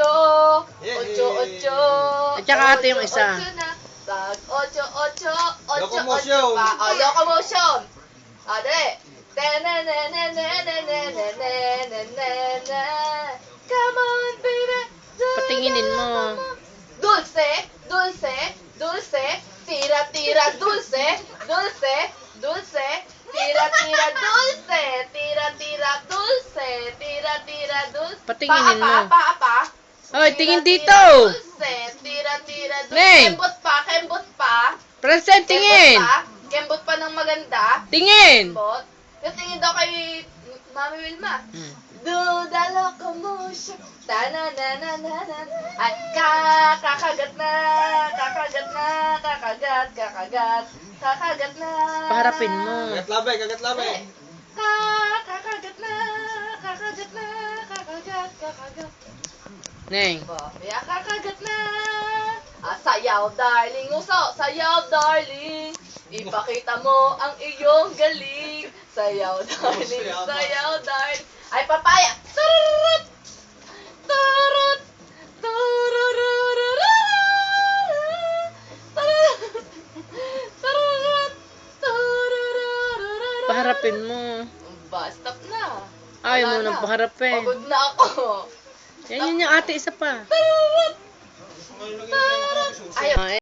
ocho. Ocho, ocho. At saka ate yung isa. Ocho na. Pag ocho, ocho, ocho, ocho Locomotion. pa. O, locomotion. O, dali. Tenenenenenenenenenenenenenen. Come on, baby. Patinginin mo. Dulce, dulce, dulce. Tira, tira, dulce. Dulce, dulce. Tira, tira, dulce. Tira, tira, dulce. Tira, tira, dulce. Patinginin mo. Pa. Hoy, tingin dito. Dulce. Tira, tira, dulce. Neng. Kembot pa. Present, tingin. Kembot pa ng maganda. Tingin. Kembot. Yung tingin daw kay Mami Wilma. Hmm. Do the locomotion. Ta-na-na-na-na-na. Ay, kakagat na. Kakagat na. Kakagat na. Paharapin mo. Kagat labay, kagat labay. Kakagat na. Kakagat. Neng. Kaya kakagat na. Sayaw, darling. Uso, sayaw, darling. Ipakita mo ang iyong galing. Sayaw, darling. Sayaw, darling. Ay, papaya. Turut! Turut! Turururururu! Turut! Turut! Turururururu! Paharapin mo. Stop na. Ayaw mo Wala nang na. paharapin. Pagod na ako. Yan yung ate, isa pa. Turut! Ayun, Ayaw.